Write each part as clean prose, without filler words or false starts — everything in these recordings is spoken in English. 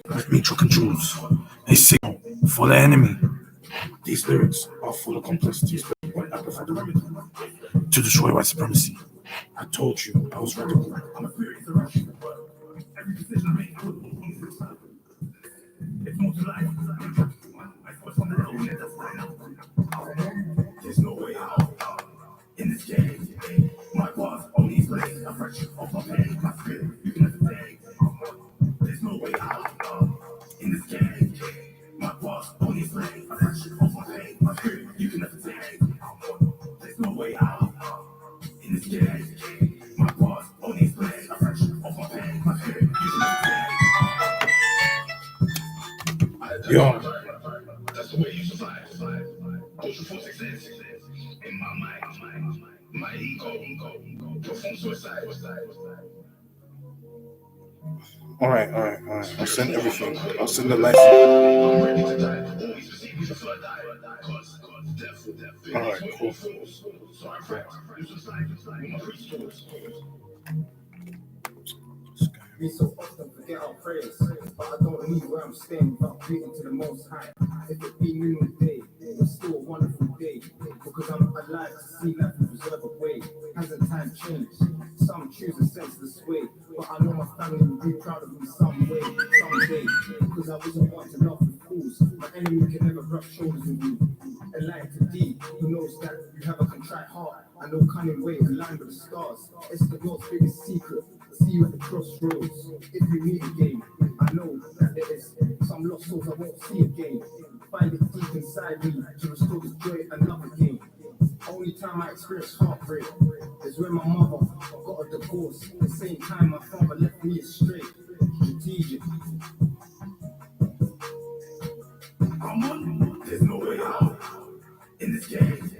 With mutual controls, a signal for the enemy. These lyrics are full of complexities, but I prefer the remedy to destroy white supremacy. I told you I was radical. I'm a furious direction, but every decision I make, it's more to life. I put on the element that's fine. There's no way out in this game. My boss only is playing a fraction of my pain. My spirit, you can never take. There's no way out in this game. My boss only is playing a fraction of my pain. My spirit, you can never take. There's no way out in this game. My boss only is playing a fraction of my pain. My spirit, you can never take. Yo. That's the way you survive. Push for success. In my mind, my ego, perform suicide. All right. I'll send everything. I'll send the license. I'm ready to die. Always receive me before I die. All right, cool. So I rap. Use the slide with my free stores. We so often forget our prayers, but I don't need where I'm staying without pleading to the Most High. If it be new day, it's still a wonderful day, because I'm alive to see life preserve a way. Hasn't time changed? Some choose a senseless way, but I know my family will be proud of me someday, because I wasn't one to laugh with fools. My enemy can never rub shoulders with me. A light to D, who knows that you have a contrite heart. I know cunning way aligned with the stars. It's the Lord's biggest secret. See you at the crossroads. If you need a game, I know that there is some lost souls I won't see again. Find it deep inside me to restore this joy and love again. Only time I experience heartbreak is when my mother got a divorce. At the same time, my father left me astray. Strategic. Amun, there's no way out in this game.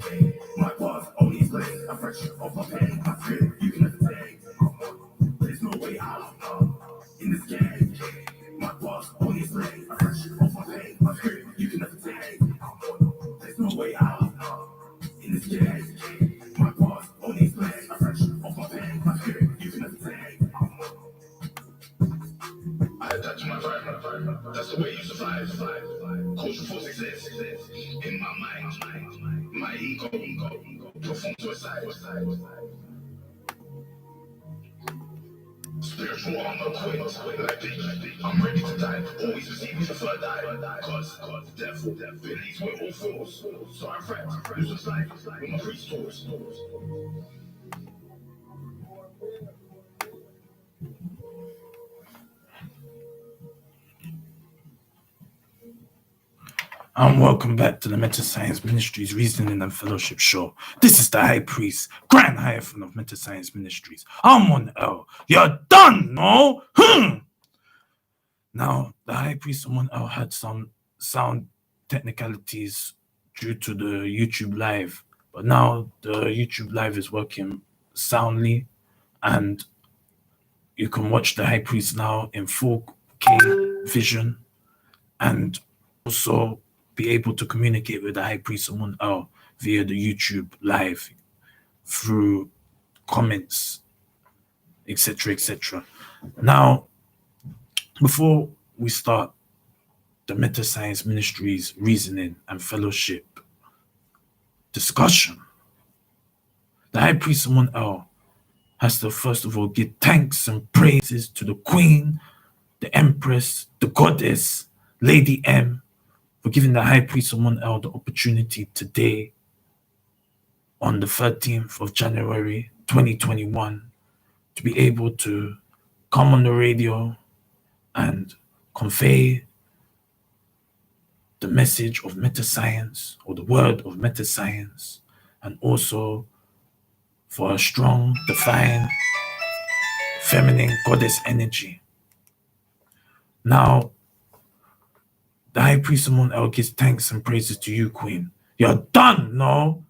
My boss only is playing a fraction of my pain. My spirit, you can never take. There's no way out in this game. My boss only is playing a fraction of my pain. My spirit, you can never take. There's no way out in this game. My boss only is playing a fraction of my pain. My spirit, you can never take. I adapt to my environment. That's the way you survive. Culture for success. In my mind, my ego, perform suicide. Spiritual armor quit. Like this, I'm ready to die. Always receive me before I die. Cause death believes we're all fools. So I rap, use the slide with my free stores. And welcome back to the METASCIENCE Ministries Reasoning and Fellowship Show. This is the High Priest, Grand Hierophant of METASCIENCE Ministries. Amun L. You're done, no? Now, the High Priest Amun L had some sound technicalities due to the YouTube Live, but now the YouTube Live is working soundly, and you can watch the High Priest now in 4K vision, and also be able to communicate with the High Priest Amun L via the YouTube Live through comments, etc. Now, before we start the METASCIENCE Ministries Reasoning and Fellowship discussion, the High Priest Amun L has to first of all give thanks and praises to the Queen, the Empress, the Goddess, Lady M, for giving the High Priest Amun L the opportunity today, on the 13th of January 2021, to be able to come on the radio and convey the message of metascience, or the word of metascience, and also for a strong, divine, feminine goddess energy. Now, the High Priest Amun L gives thanks and praises to you, Queen. You're done, no?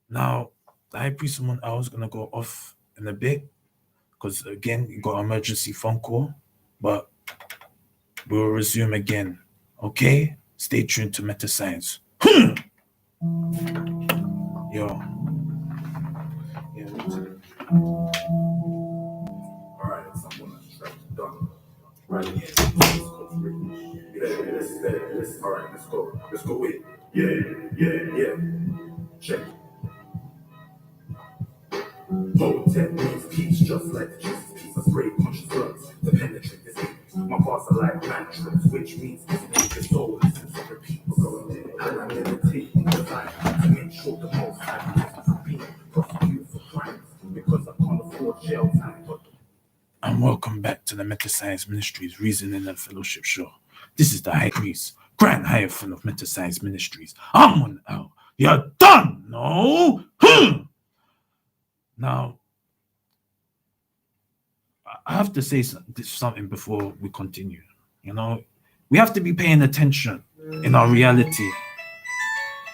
Now, the High Priest Amun L is going to go off in a bit, because again, you got an emergency phone call, but we'll resume again, okay? Stay tuned to METASCIENCE. Yo. Yeah. All right. Right. Yeah, let's all right, let's go. Let's go with it. Yeah. Check. Potent means peace, just like Jesus. Peace of great conscious words to penetrate this deep. My parts are like mantras, which means this make your soul listen to repeat. And I meditate in the life to make sure the most high blessings are being prosecuted for crimes because I can't afford jail time. And welcome back to the METASCIENCE Ministries Reasoning and Fellowship Show. This is the High Priest, Grand Hierophant of METASCIENCE Ministries. Amun. You're done, no? Now, I have to say something before we continue. We have to be paying attention in our reality.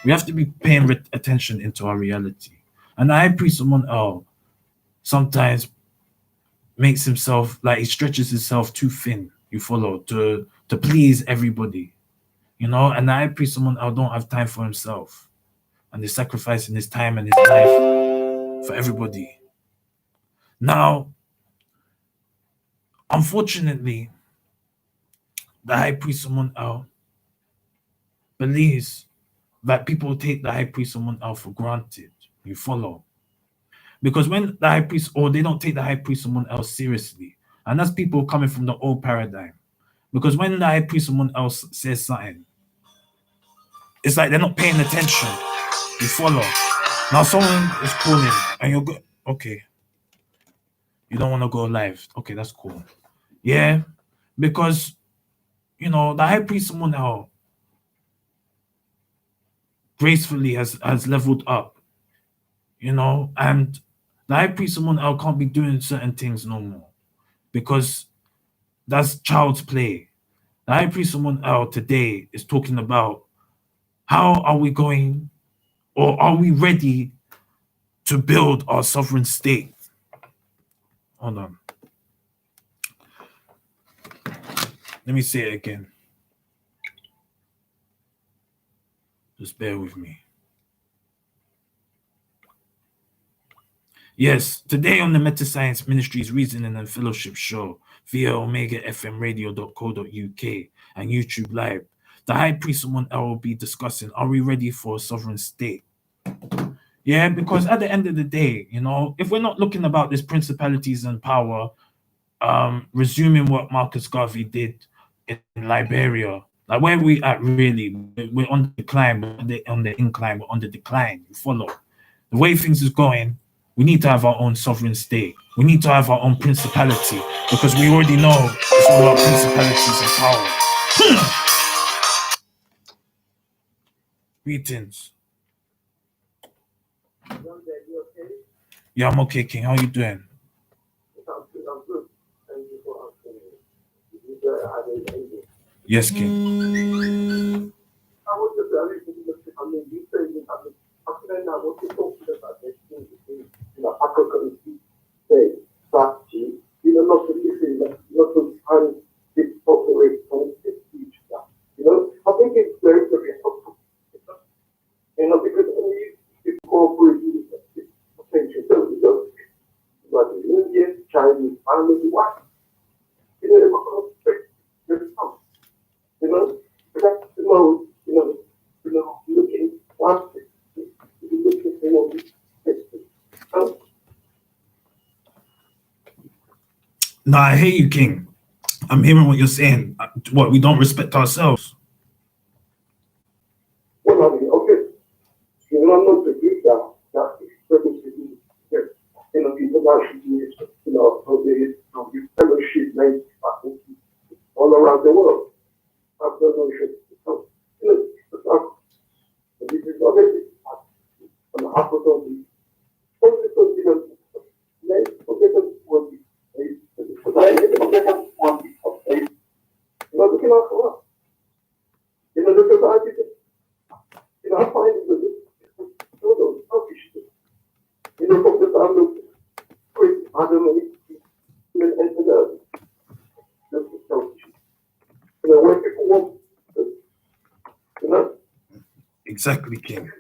We have to be paying attention into our reality. And the High Priest Amun sometimes makes himself, like he stretches himself too thin, you follow, to please everybody. And the High Priest Amun don't have time for himself. And he's sacrificing his time and his life for everybody. Now, unfortunately, the High Priest Amun believes that people take the High Priest Amun for granted. You follow? Because when the High Priest, or they don't take the High Priest Amun seriously, and that's people coming from the old paradigm. Because when the High Priest Amun says something, it's like they're not paying attention. You follow? Now someone is calling, and you're good. Okay. You don't want to go live. Okay, that's cool. Yeah, because the High Priest Amun gracefully has leveled up, and the High Priest Amun can't be doing certain things no more because that's child's play. The High Priest Amun today is talking about how are we going, or are we ready to build our sovereign state? Hold on. Let me say it again. Just bear with me. Yes, today on the METASCIENCE Ministries Reasoning and Fellowship Show via OmegaFMRadio.co.uk and YouTube Live, the High Priest Amun will be discussing, are we ready for a sovereign state? Yeah, because at the end of the day, if we're not looking about these principalities and power, resuming what Marcus Garvey did in Liberia, like where we at really, we're on the decline, on the incline, we're on the decline. You follow? The way things is going, we need to have our own sovereign state. We need to have our own principality because we already know it's all about principalities and power. Greetings. Yeah, I'm okay, King. How you doing? I'm good. Thank you for asking me. Yes, King. I was just you saying, what you're talking about, Africa is say, strategy, not to listen, not to try to operate on this huge stuff. I think it's very, very helpful. Because when you cooperate with potential builders, but the Indian, Chinese, family, what? It's that's the mode, looking one thing, looking No, I hear you, King. I'm hearing what you're saying. What, we don't respect ourselves? Well, okay. I'm not the big that is people should be, so there is fellowship made all around the world. Fellowship. So, this is already an opportunity. Looking after us. The society, I find it selfish. From the time of I don't know, even enter the selfish. When people want, Exactly, King.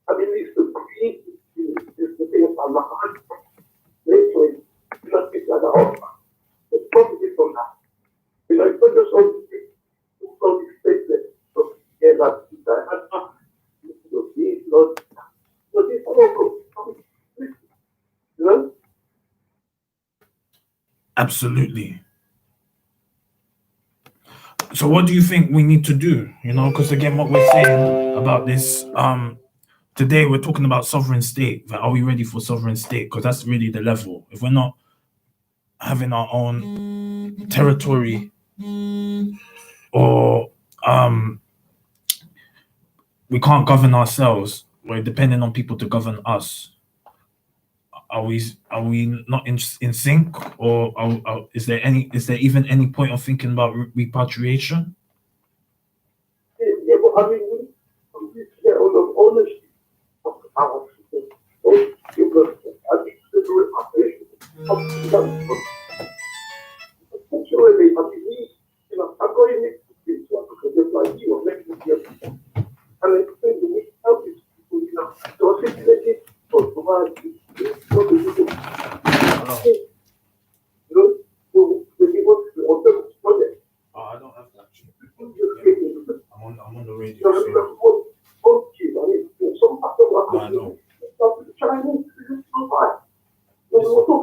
I mean, it's the create is the thing of Allah. Literally, not get that out. It's positive from that. Absolutely. So what do you think we need to do? Because again, what we're saying about this, today we're talking about sovereign state. Like, are we ready for sovereign state? Because that's really the level. If we're not having our own territory, or we can't govern ourselves, we're depending on people to govern us. Are we not in sync, or is there even any point of thinking about repatriation? Yeah, but I mean, we get all of ownership of our system. Because I think the repatriation actually, I mean, I'm going to this one because just like you, I'm making it and I think we need to help these people, to articulate it, to provide what the people, the people of the project. I don't have that. Just I'm on the radio. so I mean, some part of what I know. the Chinese, this is so bad. I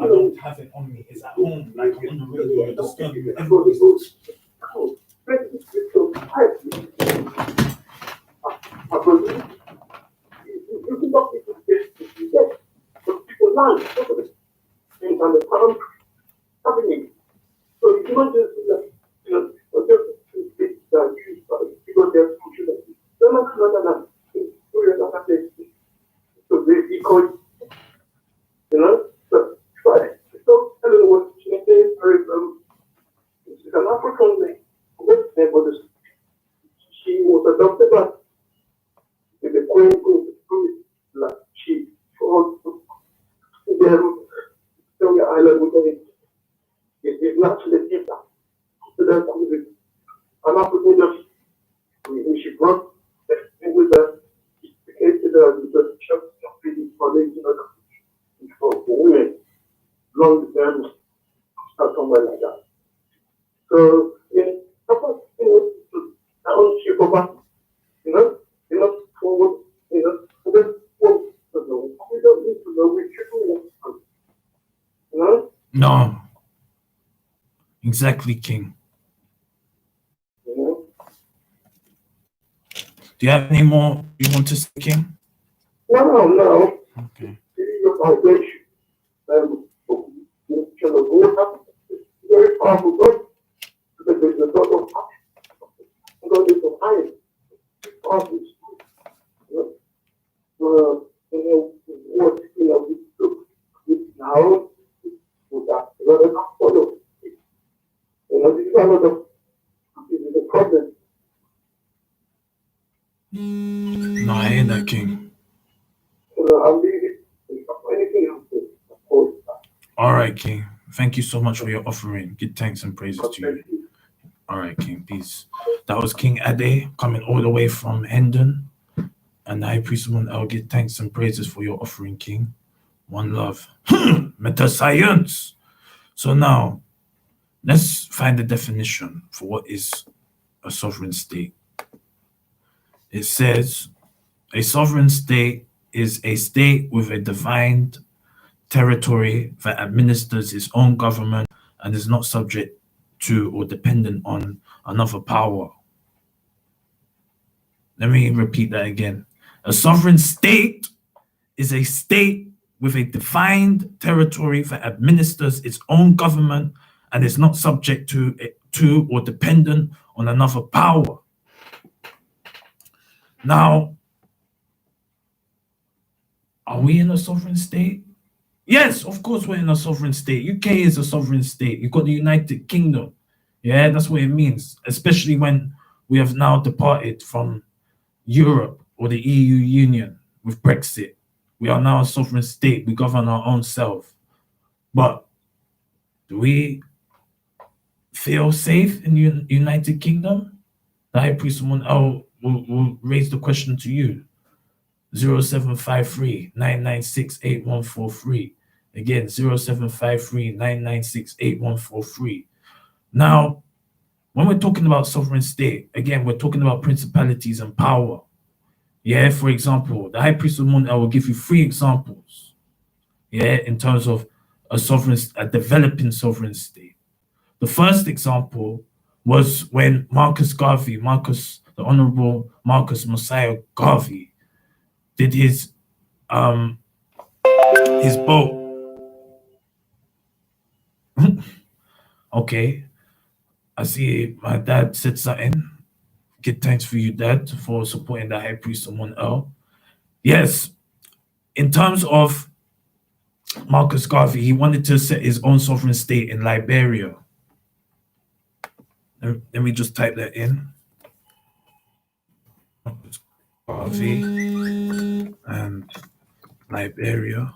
don't have it on me. It's at home. Like, I'm on the radio. You're disturbing me. Everybody's So you cannot just do that, just use because they're social. No. So they call, but try. So I don't know what she said. It's an African name, but she was adopted by the Queen group, like she for them, Victoria Island with it's naturally different. So that's an African just she brought with the the church for women long term somewhere like that. So I want you go back, forward, for them to know. We don't need to know which no. Exactly, King. Do you have any more you want to say, King? No. Okay. Your vibration, go up, very powerful God, because there's a lot of God is so high, powerful, what, we look now, that, follow. This is the problem. No, I hear that, King. I'll leave it. Anything else? All right, King. Thank you so much for your offering. Give thanks and praises to you. All right, King. Peace. That was King Ade coming all the way from Hendon. And the High Priest Amun, I'll give thanks and praises for your offering, King. One love. METASCIENCE. So now, let's find the definition for what is a sovereign state. It says, a sovereign state is a state with a defined territory that administers its own government and is not subject to or dependent on another power. Let me repeat that again. A sovereign state is a state with a defined territory that administers its own government and is not subject to or dependent on another power. Now, are we in a sovereign state? Yes, of course we're in a sovereign state. UK is a sovereign state. You've got the United Kingdom. Yeah, that's what it means, especially when we have now departed from Europe or the EU Union with Brexit. We are now a sovereign state. We govern our own self. But do we feel safe in the United Kingdom? The High Priest will raise the question to you. 0753-996-8143. Again, 0753-996-8143. Now, when we're talking about sovereign state, again, we're talking about principalities and power. Yeah, for example, the High Priest of Mun will give you 3 examples. Yeah, in terms of a developing sovereign state. The first example was when the Honorable Marcus Mosiah Garvey, did his boat. Okay, I see my dad said something. Give thanks for you, Dad, for supporting the High Priest Amun El. Yes, in terms of Marcus Garvey, he wanted to set his own sovereign state in Liberia. Let me just type that in. Marcus Garvey and Liberia.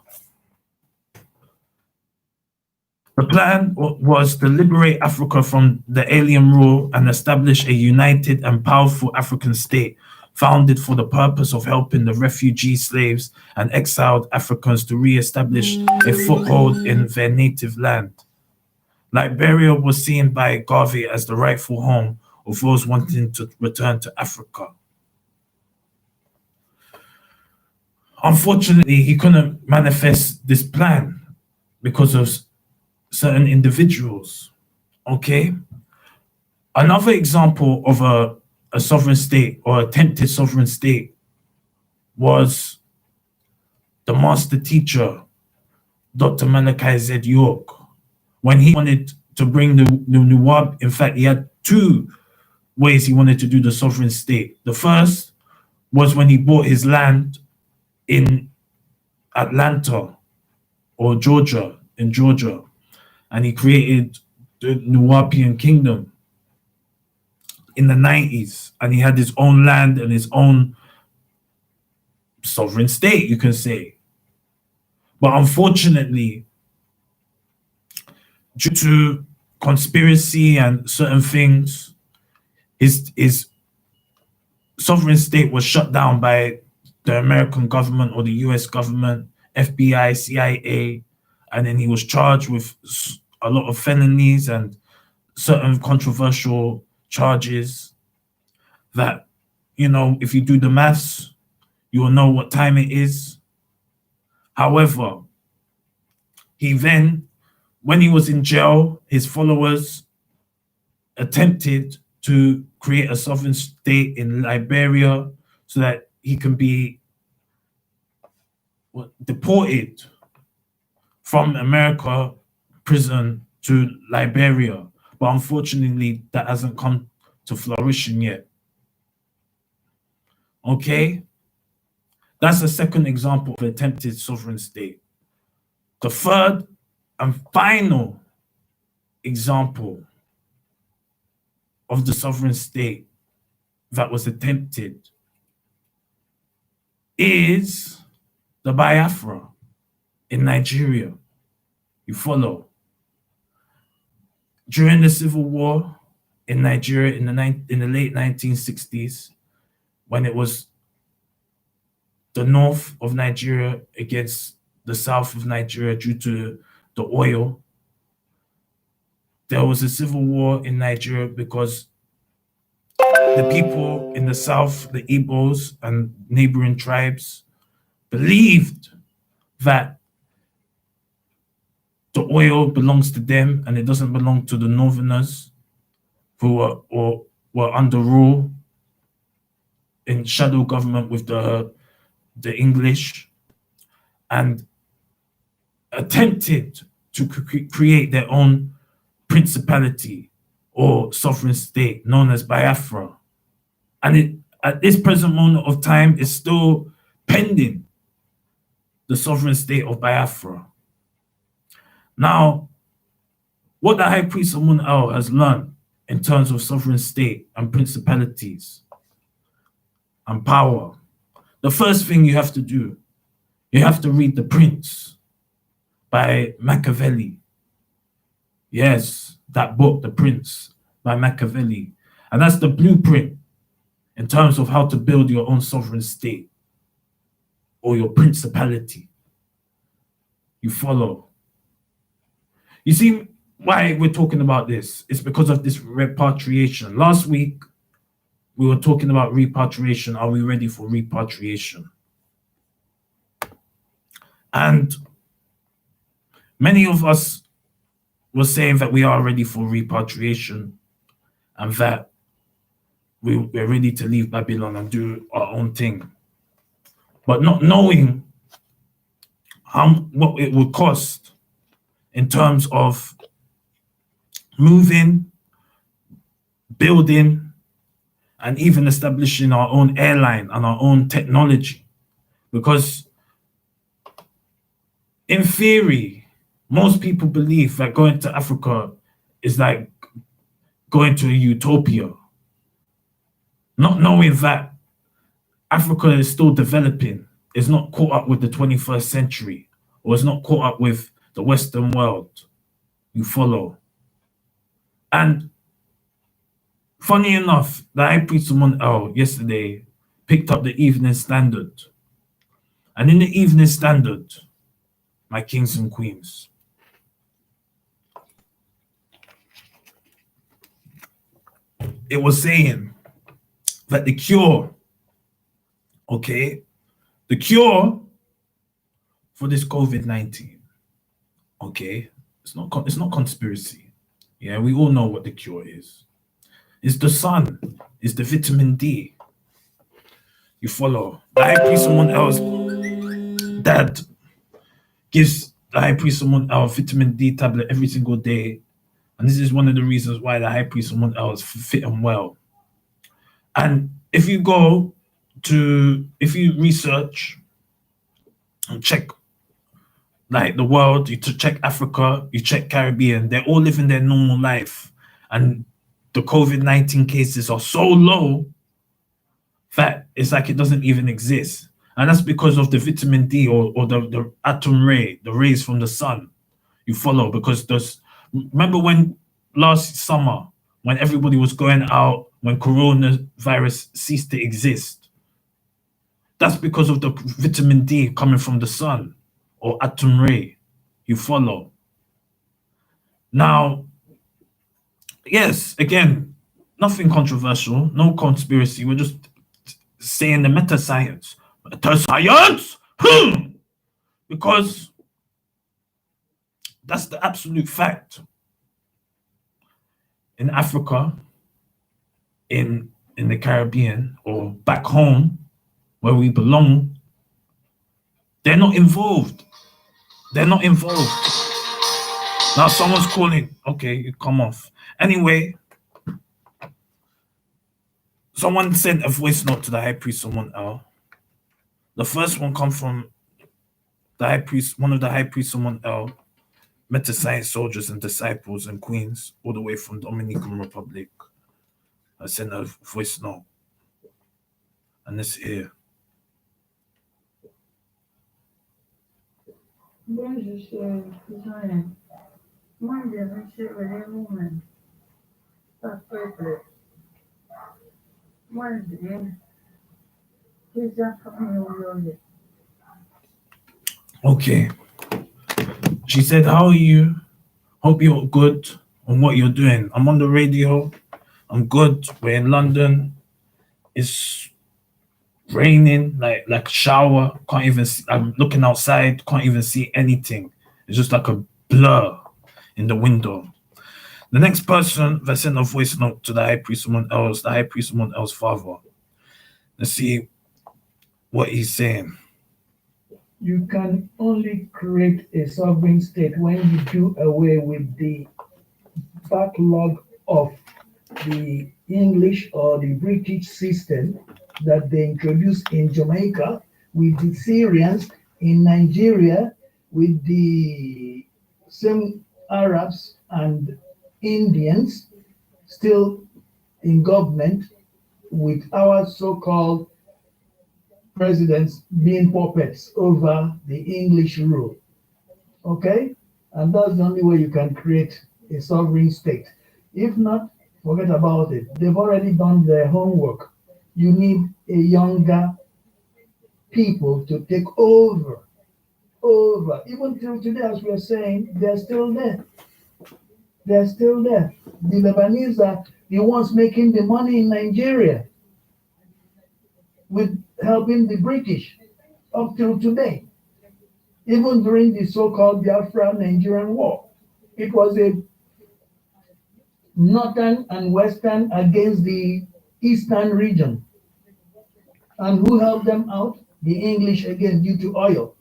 The plan was to liberate Africa from the alien rule and establish a united and powerful African state founded for the purpose of helping the refugee slaves and exiled Africans to re-establish a foothold in their native land. Liberia was seen by Garvey as the rightful home of those wanting to return to Africa. Unfortunately, he couldn't manifest this plan because of certain individuals. Okay. Another example of a sovereign state or attempted sovereign state was the master teacher, Dr. Malachi Z. York, when he wanted to bring the Nuwab. In fact, he had two ways he wanted to do the sovereign state. The first was when he bought his land in Atlanta or Georgia, and he created the Nuwapian kingdom in the 90s, and he had his own land and his own sovereign state, you can say. But unfortunately, due to conspiracy and certain things, his sovereign state was shut down by the American government or the US government, FBI, CIA, and then he was charged with a lot of felonies and certain controversial charges that, if you do the maths, you will know what time it is. However, he then, when he was in jail, his followers attempted to create a sovereign state in Liberia so that he can be deported from America prison to Liberia. But unfortunately, that hasn't come to fruition yet. Okay? That's the second example of attempted sovereign state. The third and final example of the sovereign state that was attempted is the Biafra in Nigeria. You follow? During the civil war in Nigeria in the late 1960s, when it was the north of Nigeria against the south of Nigeria due to the oil, there was a civil war in Nigeria because the people in the south, the Igbos and neighboring tribes, believed that the oil belongs to them and it doesn't belong to the northerners who were under rule in shadow government with the English, and attempted to create their own principality or sovereign state known as Biafra. And at this present moment of time is still pending, the sovereign state of Biafra. Now, what the High Priest Amun El has learned in terms of sovereign state and principalities and power, the first thing you have to do, you have to read The Prince by Machiavelli. Yes, that book, The Prince by Machiavelli. And that's the blueprint in terms of how to build your own sovereign state or your principality. You follow? You see why we're talking about this? It's because of this repatriation. Last week, we were talking about repatriation. Are we ready for repatriation? And Many of us were saying that we are ready for repatriation and that we're ready to leave Babylon and do our own thing. But not knowing what it would cost in terms of moving, building, and even establishing our own airline and our own technology. Because in theory, most people believe that going to Africa is like going to a utopia, not knowing that Africa is still developing, is not caught up with the 21st century, or is not caught up with the Western world you follow. And funny enough, the High Priest Amun yesterday picked up the Evening Standard. And in the Evening Standard, my kings and queens, it was saying that the cure for this COVID-19, it's not conspiracy. Yeah, we all know what the cure is. It's the sun, it's the vitamin D. You follow. The High Priest someone else dad gives the High Priest someone else vitamin D tablet every single day. And this is one of the reasons why the High Priest someone else fit and well. And if you research and check like the world, you check Africa, you check Caribbean, they're all living their normal life. And the COVID-19 cases are so low that it's like it doesn't even exist. And that's because of the vitamin D or the atom ray, the rays from the sun you follow. Because remember when last summer, when everybody was going out, when coronavirus ceased to exist, that's because of the vitamin D coming from the sun or atom ray you follow. Now, yes, again, nothing controversial, no conspiracy. We're just saying the meta-science. Meta-science! Because that's the absolute fact. In Africa, in the Caribbean, or back home, where we belong, they're not involved. They're not involved. Now someone's calling. Okay, you come off. Anyway, someone sent a voice note to the High Priest, someone else. The first one come from the High Priest, one of the High Priests, someone else, meta-science soldiers and disciples and queens, all the way from Dominican Republic. I sent a voice note. And it's here. Moi, je suis prisonnier. Moi, je me suis vous-même. Pas peuple. Moi, je dis, Okay. She said, how are you? Hope you're good on what you're doing. I'm on the radio. I'm good. We're in London. It's raining, like shower. Can't even see. I'm looking outside. Can't even see anything. It's just like a blur in the window. The next person that sent a voice note to the High Priest, someone else, the High Priest, someone else's father. Let's see what he's saying. You can only create a sovereign state when you do away with the backlog of the English or the British system that they introduced in Jamaica, with the Syrians in Nigeria, with the same Arabs and Indians still in government, with our so-called presidents being puppets over the English rule. Okay? And that's the only way you can create a sovereign state. If not, forget about it. They've already done their homework. You need a younger people to take over. Even till today, as we are saying, they're still there. They're still there. The Lebanese are the ones making the money in Nigeria with helping the British up till today. even during the so-called Biafra-Nigerian War. It was a northern and western against the eastern region. And who helped them out? The English, again, due to oil.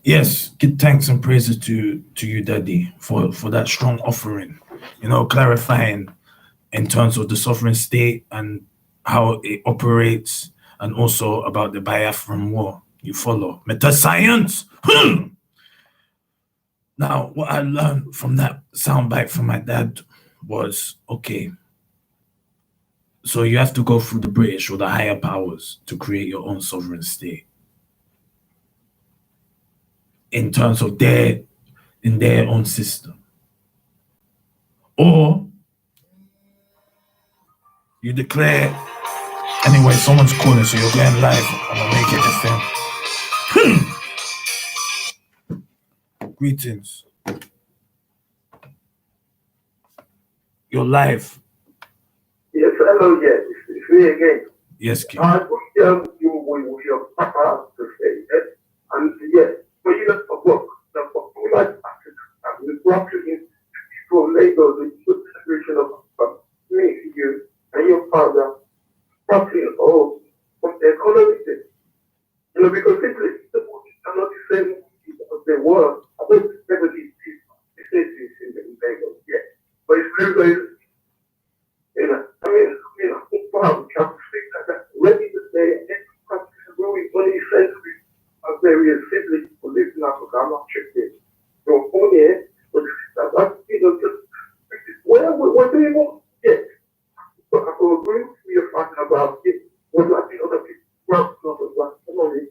Yes, give thanks and praises to you, Daddy, for that strong offering. Clarifying in terms of the sovereign state and how it operates, and also about the Biafran War. You follow METASCIENCE. Now, what I learned from that soundbite from my dad was, okay, so you have to go through the British or the higher powers to create your own sovereign state in terms of in their own system. Or you declare, anyway, someone's calling, so you're going live. I'm gonna make it FM. Greetings. You're live. Yes, hello, yes, it's me again. Yes, King. I put you with your papa to say, yes, and yes, but you know, look, the popular Africa, we brought you in from Lagos, the good celebration of me, you, and your father, talking all from the economy, because simply, people are not the same as they were. I don't remember these businesses in Lagos, yeah, but it's very, very, wow, we can speak like that. Ready to say, every practice is really only centuries of various siblings who live in Africa. I'm not checking. So, only, but that's, just, what do you want? Yes. So, I will agree with you talking about it. What do I think other people want? Not as well. Only,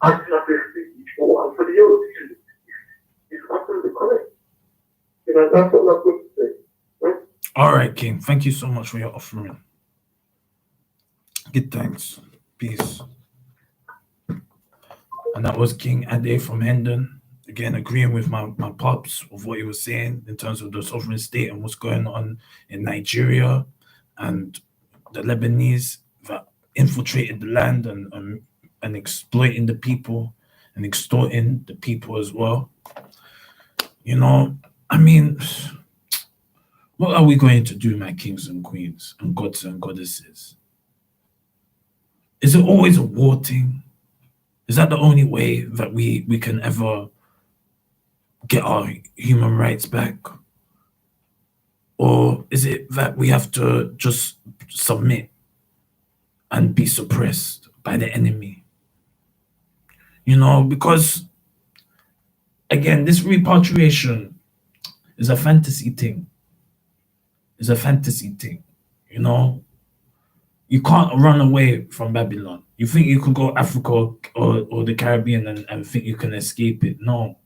I think I speak before. And for the Europeans, it's absolutely correct. That's what I'm going to say. Right? All right, King. Thank you so much for your offering. Give thanks. Peace. And that was King Ade from Hendon. Again, agreeing with my pops of what he was saying in terms of the sovereign state and what's going on in Nigeria and the Lebanese that infiltrated the land and exploiting the people and extorting the people as well. What are we going to do, my kings and queens and gods and goddesses? Is it always a war thing? Is that the only way that we can ever get our human rights back? Or is it that we have to just submit and be suppressed by the enemy? Because, again, this repatriation is a fantasy thing. It's a fantasy thing, You can't run away from Babylon. You think you could go Africa or the Caribbean and think you can escape it. No.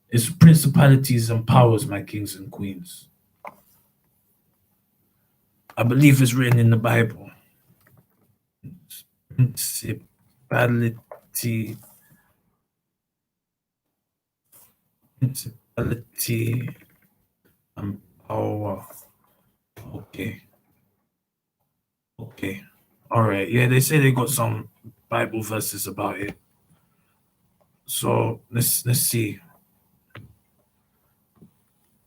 It's principalities and powers, my kings and queens. I believe it's written in the Bible. Principality and power. Okay. All right. Yeah, they say they got some Bible verses about it. So let's see.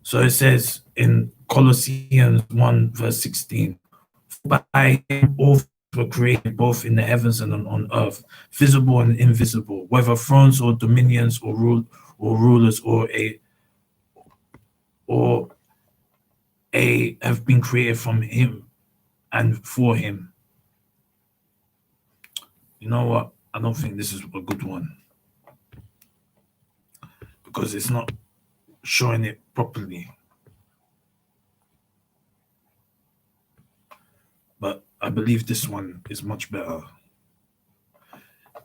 So it says in Colossians 1 verse 16, by him all things were created both in the heavens and on earth, visible and invisible, whether thrones or dominions or rulers or have been created from him and for him. You know what? I don't think this is a good one because it's not showing it properly. But I believe this one is much better.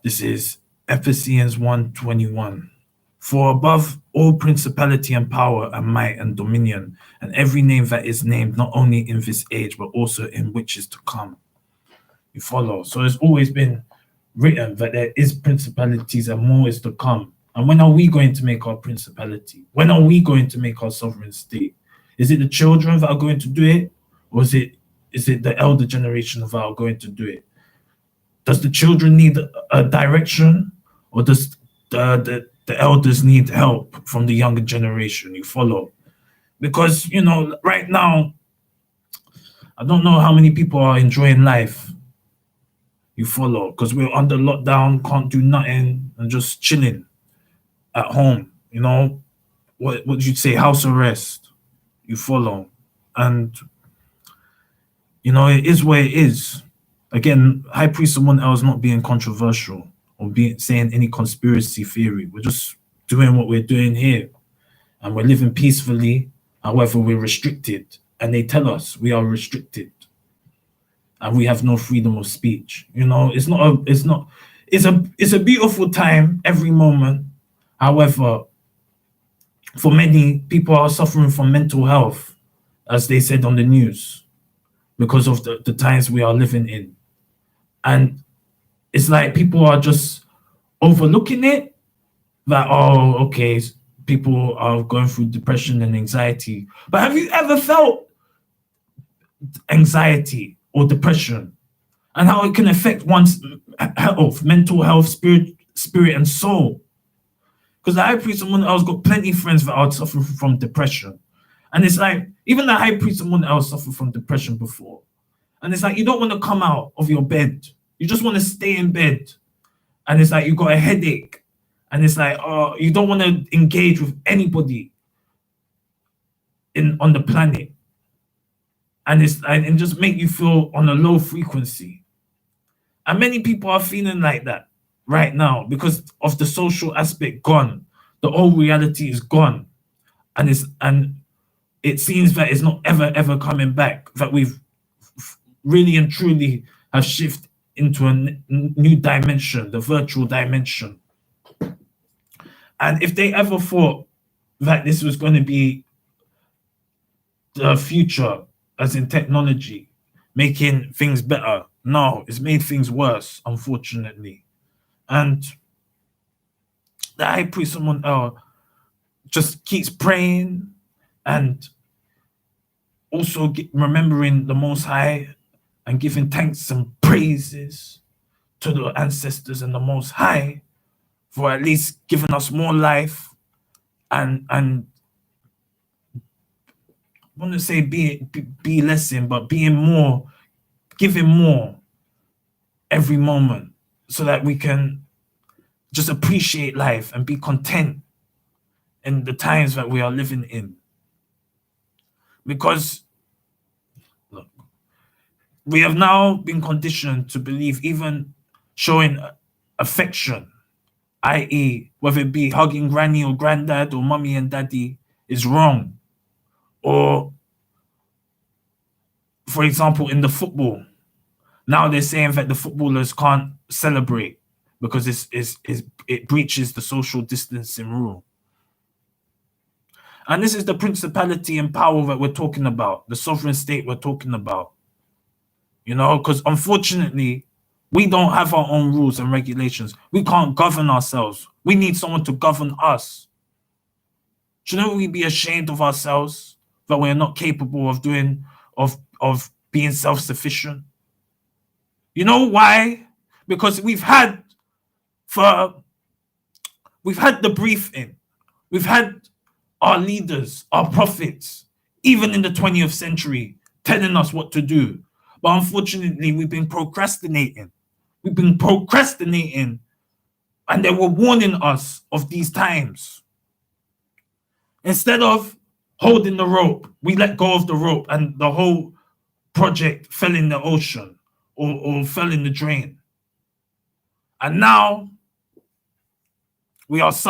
This is Ephesians 1:21. For above all principality and power and might and dominion, and every name that is named, not only in this age, but also in which is to come. You follow? So it's always been written that there is principalities and more is to come. And when are we going to make our principality? When are we going to make our sovereign state? Is it the children that are going to do it? Or is it is it the elder generation that are going to do it? Does the children need a direction, or does the elders need help from the younger generation? You follow? Because, you know, right now, I don't know how many people are enjoying life. You follow? Because we're under lockdown, can't do nothing, and just chilling at home. You know, what would you say? House arrest. You follow? And, you know, it is what it is. Again, High Priest Amun is not being controversial or being saying any conspiracy theory. We're just doing what we're doing here, and we're living peacefully. However, we're restricted, and they tell us we are restricted, and we have no freedom of speech. You know, it's a beautiful time every moment. However, for many people are suffering from mental health, as they said on the news, because of the times we are living in. And it's like people are just overlooking it, that, oh, okay, people are going through depression and anxiety. But have you ever felt anxiety or depression, and how it can affect one's health, mental health, spirit and soul? Because the High Priest of Amun El's got plenty of friends that are suffering from depression. And it's like, even the High Priest of Amun El suffered from depression before. And it's like, you don't want to come out of your bed. You just want to stay in bed. And it's like, you got a headache. And it's like, oh, you don't want to engage with anybody on the planet. And it just make you feel on a low frequency. And many people are feeling like that right now because of the social aspect gone. The old reality is gone. And it seems that it's not ever coming back, that we've really and truly have shifted into a new dimension, the virtual dimension. And if they ever thought that this was going to be the future, as in technology, making things better, no, it's made things worse, unfortunately. And the High Priest, someone else, just keeps praying and also remembering the Most High and giving thanks and praises to the ancestors and the Most High for at least giving us more life and I want to say be lessing, but being more, giving more every moment so that we can just appreciate life and be content in the times that we are living in. Because look, we have now been conditioned to believe even showing affection, i.e., whether it be hugging granny or granddad or mummy and daddy, is wrong. Or, for example, in the football, now they're saying that the footballers can't celebrate because it breaches the social distancing rule. And this is the principality and power that we're talking about, the sovereign state we're talking about. You know, because unfortunately, we don't have our own rules and regulations. We can't govern ourselves. We need someone to govern us. Shouldn't we be ashamed of ourselves that we're not capable of being self-sufficient? You know why? Because we've had the briefing. We've had our leaders, our prophets, even in the 20th century, telling us what to do. But unfortunately, we've been procrastinating. And they were warning us of these times. Instead of holding the rope, we let go of the rope and the whole project fell in the ocean or fell in the drain. And now we are